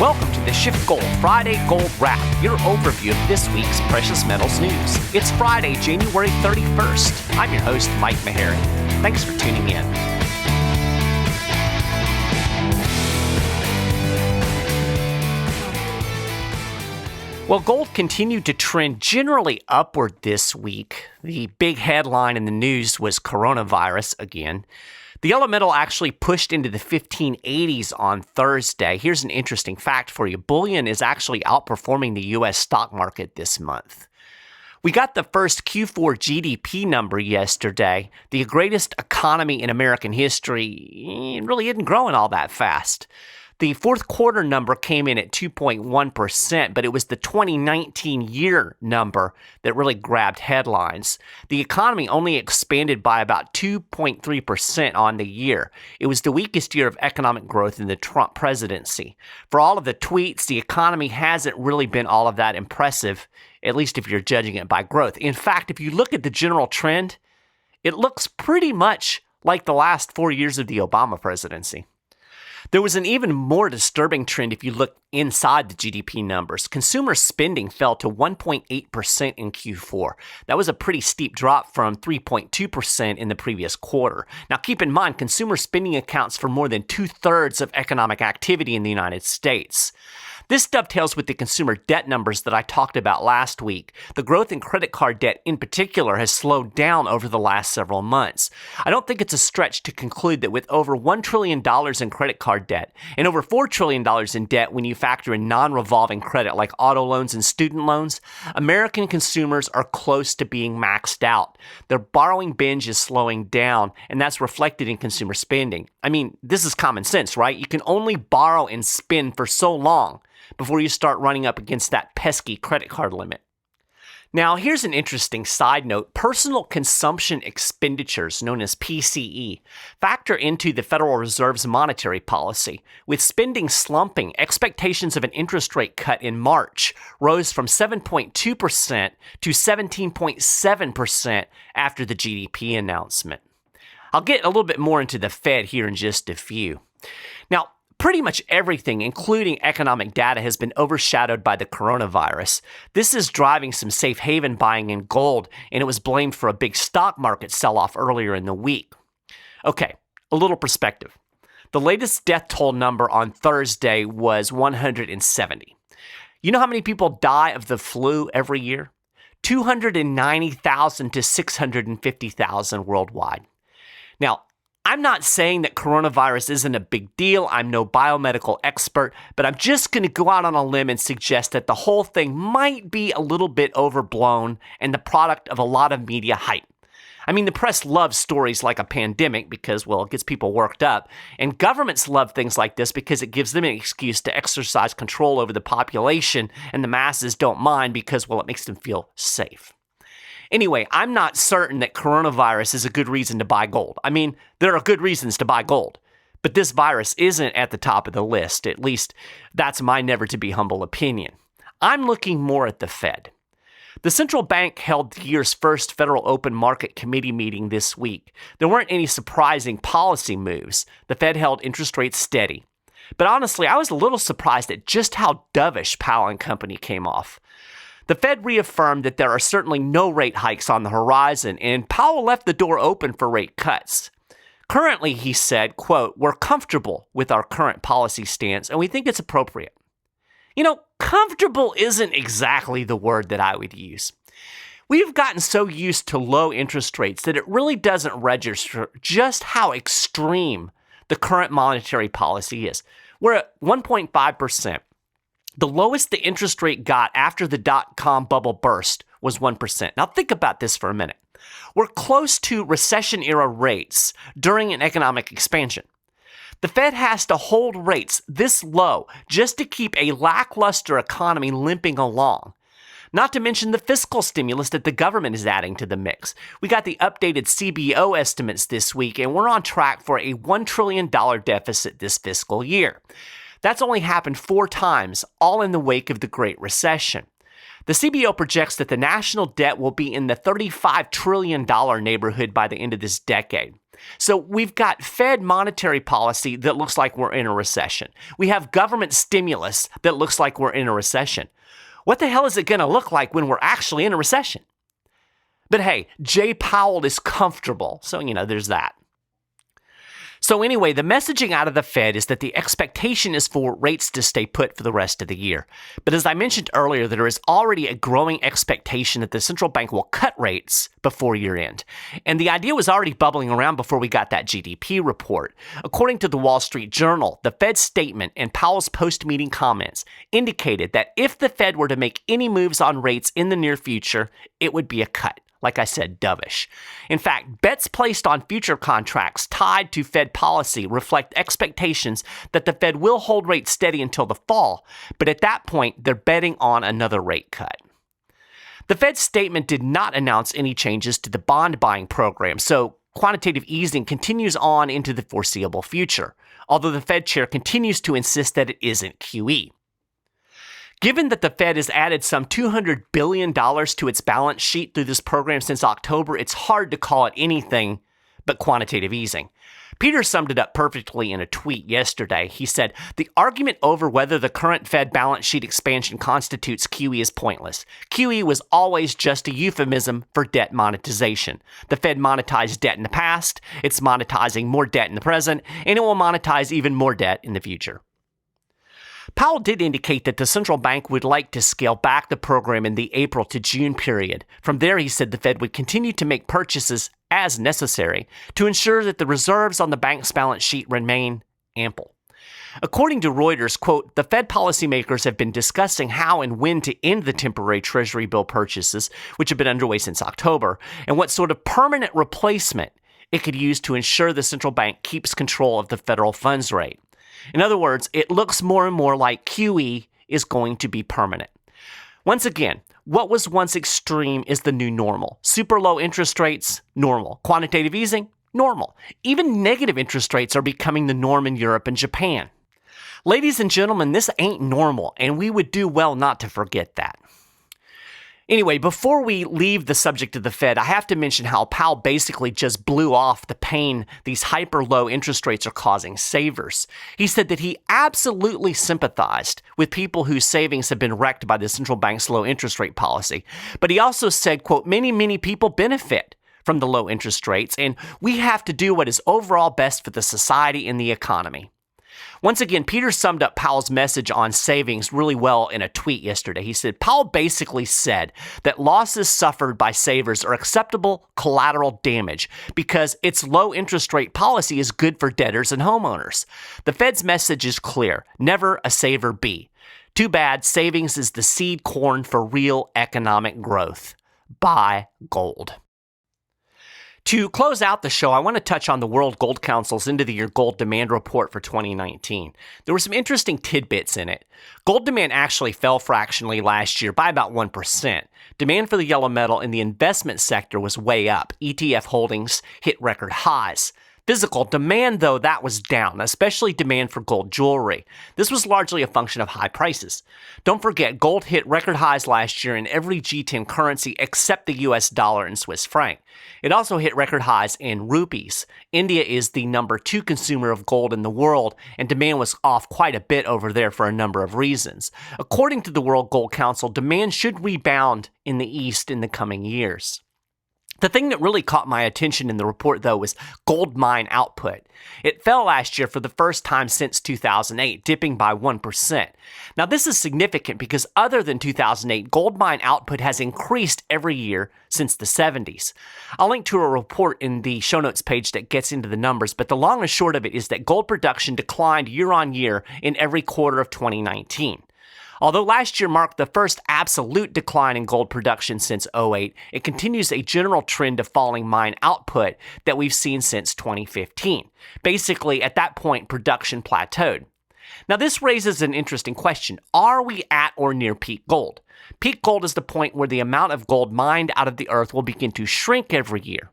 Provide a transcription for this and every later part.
Welcome to the SchiffGold Friday Gold Wrap, your overview of this week's precious metals news. It's Friday, January 31st. I'm your host, Mike Maharrey. Thanks for tuning in. Well, gold continued to trend generally upward this week. The big headline in the news was coronavirus again. The yellow metal actually pushed into the 1580s on Thursday. Here's an interesting fact for you. Bullion is actually outperforming the U.S. stock market this month. We got the first Q4 GDP number yesterday. The greatest economy in American history really isn't growing all that fast. The fourth quarter number came in at 2.1%, but it was the 2019 year number that really grabbed headlines. The economy only expanded by about 2.3% on the year. It was the weakest year of economic growth in the Trump presidency. For all of the tweets, the economy hasn't really been all of that impressive, at least if you're judging it by growth. In fact, if you look at the general trend, it looks pretty much like the last 4 years of the Obama presidency. There was an even more disturbing trend if you look inside the GDP numbers. Consumer spending fell to 1.8% in Q4. That was a pretty steep drop from 3.2% in the previous quarter. Now keep in mind, consumer spending accounts for more than 2/3 of economic activity in the United States. This dovetails with the consumer debt numbers that I talked about last week. The growth in credit card debt in particular has slowed down over the last several months. I don't think it's a stretch to conclude that with over $1 trillion in credit card debt and over $4 trillion in debt when you factor in non-revolving credit like auto loans and student loans, American consumers are close to being maxed out. Their borrowing binge is slowing down, and that's reflected in consumer spending. I mean, this is common sense, right? You can only borrow and spend for so long before you start running up against that pesky credit card limit. Now, here's an interesting side note. Personal consumption expenditures, known as PCE, factor into the Federal Reserve's monetary policy. With spending slumping, expectations of an interest rate cut in March rose from 7.2% to 17.7% after the GDP announcement. I'll get a little bit more into the Fed here in just a few. Now, pretty much everything, including economic data, has been overshadowed by the coronavirus. This is driving some safe haven buying in gold, and it was blamed for a big stock market sell-off earlier in the week. Okay, a little perspective. The latest death toll number on Thursday was 170. You know how many people die of the flu every year? 290,000 to 650,000 worldwide. Now, I'm not saying that coronavirus isn't a big deal. I'm no biomedical expert, but I'm just going to go out on a limb and suggest that the whole thing might be a little bit overblown and the product of a lot of media hype. I mean, the press loves stories like a pandemic because, well, it gets people worked up, and governments love things like this because it gives them an excuse to exercise control over the population, and the masses don't mind because, well, it makes them feel safe. Anyway, I'm not certain that coronavirus is a good reason to buy gold. I mean, there are good reasons to buy gold, but this virus isn't at the top of the list. At least, that's my never-to-be humble opinion. I'm looking more at the Fed. The central bank held the year's first Federal Open Market Committee meeting this week. There weren't any surprising policy moves. The Fed held interest rates steady. But honestly, I was a little surprised at just how dovish Powell and company came off. The Fed reaffirmed that there are certainly no rate hikes on the horizon, and Powell left the door open for rate cuts. Currently, he said, quote, "We're comfortable with our current policy stance, and we think it's appropriate." You know, comfortable isn't exactly the word that I would use. We've gotten so used to low interest rates that it really doesn't register just how extreme the current monetary policy is. We're at 1.5%. The lowest the interest rate got after the dot-com bubble burst was 1%. Now think about this for a minute. We're close to recession-era rates during an economic expansion. The Fed has to hold rates this low just to keep a lackluster economy limping along. Not to mention the fiscal stimulus that the government is adding to the mix. We got the updated CBO estimates this week, and we're on track for a $1 trillion deficit this fiscal year. That's only happened 4 times, all in the wake of the Great Recession. The CBO projects that the national debt will be in the $35 trillion neighborhood by the end of this decade. So we've got Fed monetary policy that looks like we're in a recession. We have government stimulus that looks like we're in a recession. What the hell is it going to look like when we're actually in a recession? But hey, Jay Powell is comfortable, so there's that. So anyway, the messaging out of the Fed is that the expectation is for rates to stay put for the rest of the year. But as I mentioned earlier, there is already a growing expectation that the central bank will cut rates before year end. And the idea was already bubbling around before we got that GDP report. According to the Wall Street Journal, the Fed's statement and Powell's post-meeting comments indicated that if the Fed were to make any moves on rates in the near future, it would be a cut. Like I said, dovish. In fact, bets placed on future contracts tied to Fed policy reflect expectations that the Fed will hold rates steady until the fall, but at that point, they're betting on another rate cut. The Fed's statement did not announce any changes to the bond buying program, so quantitative easing continues on into the foreseeable future, although the Fed chair continues to insist that it isn't QE. Given that the Fed has added some $200 billion to its balance sheet through this program since October, it's hard to call it anything but quantitative easing. Peter summed it up perfectly in a tweet yesterday. He said, "The argument over whether the current Fed balance sheet expansion constitutes QE is pointless. QE was always just a euphemism for debt monetization. The Fed monetized debt in the past, it's monetizing more debt in the present, and it will monetize even more debt in the future." Powell did indicate that the central bank would like to scale back the program in the April to June period. From there, he said the Fed would continue to make purchases as necessary to ensure that the reserves on the bank's balance sheet remain ample. According to Reuters, quote, "The Fed policymakers have been discussing how and when to end the temporary Treasury bill purchases, which have been underway since October, and what sort of permanent replacement it could use to ensure the central bank keeps control of the federal funds rate." In other words, it looks more and more like QE is going to be permanent. Once again, what was once extreme is the new normal. Super low interest rates, normal. Quantitative easing, normal. Even negative interest rates are becoming the norm in Europe and Japan. Ladies and gentlemen, this ain't normal, and we would do well not to forget that. Anyway, before we leave the subject of the Fed, I have to mention how Powell basically just blew off the pain these hyper-low interest rates are causing savers. He said that he absolutely sympathized with people whose savings have been wrecked by the central bank's low interest rate policy. But he also said, quote, many people benefit from the low interest rates, and we have to do what is overall best for the society and the economy. Once again, Peter summed up Powell's message on savings really well in a tweet yesterday. He said, Powell basically said that losses suffered by savers are acceptable collateral damage because its low interest rate policy is good for debtors and homeowners. The Fed's message is clear: never a saver be. Too bad, savings is the seed corn for real economic growth. Buy gold. To close out the show, I want to touch on the World Gold Council's end-of-the-year gold demand report for 2019. There were some interesting tidbits in it. Gold demand actually fell fractionally last year by about 1%. Demand for the yellow metal in the investment sector was way up. ETF holdings hit record highs. Physical demand, though, that was down, especially demand for gold jewelry. This was largely a function of high prices. Don't forget, gold hit record highs last year in every G10 currency except the US dollar and Swiss franc. It also hit record highs in rupees. India is the number 2 consumer of gold in the world, and demand was off quite a bit over there for a number of reasons. According to the World Gold Council, demand should rebound in the East in the coming years. The thing that really caught my attention in the report, though, was gold mine output. It fell last year for the first time since 2008, dipping by 1%. Now, this is significant because other than 2008, gold mine output has increased every year since the 70s. I'll link to a report in the show notes page that gets into the numbers, but the long and short of it is that gold production declined year on year in every quarter of 2019. Although last year marked the first absolute decline in gold production since 2008, it continues a general trend of falling mine output that we've seen since 2015. Basically, at that point, production plateaued. Now, this raises an interesting question. Are we at or near peak gold? Peak gold is the point where the amount of gold mined out of the earth will begin to shrink every year.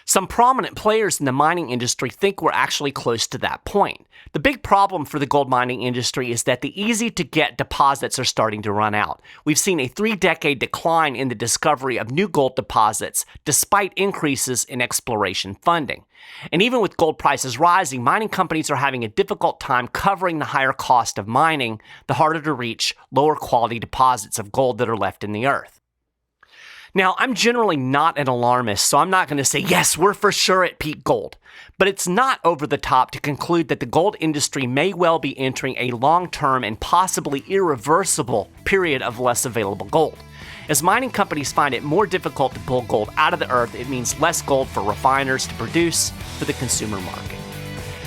Some prominent players in the mining industry think we're actually close to that point. The big problem for the gold mining industry is that the easy-to-get deposits are starting to run out. We've seen a 3-decade decline in the discovery of new gold deposits, despite increases in exploration funding. And even with gold prices rising, mining companies are having a difficult time covering the higher cost of mining, the harder-to-reach, lower-quality deposits of gold that are left in the earth. Now, I'm generally not an alarmist, so I'm not going to say, yes, we're for sure at peak gold. But it's not over the top to conclude that the gold industry may well be entering a long-term and possibly irreversible period of less available gold. As mining companies find it more difficult to pull gold out of the earth, it means less gold for refiners to produce for the consumer market.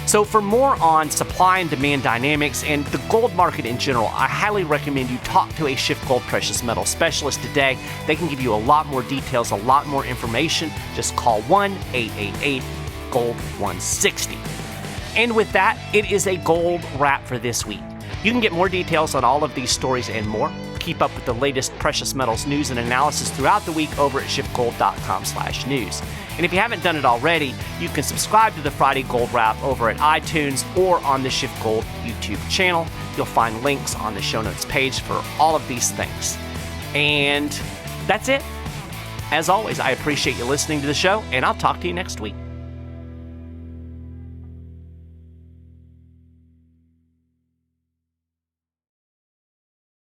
So for more on supply and demand dynamics and the gold market in general, I highly recommend you talk to a SchiffGold precious metal specialist today. They can give you a lot more details, a lot more information. Just call 1-888-GOLD-160. And with that, it is a gold wrap for this week. You can get more details on all of these stories and more. Keep up with the latest precious metals news and analysis throughout the week over at SchiffGold.com/news. And if you haven't done it already, you can subscribe to the Friday Gold Wrap over at iTunes or on the SchiffGold YouTube channel. You'll find links on the show notes page for all of these things. And that's it. As always, I appreciate you listening to the show, and I'll talk to you next week.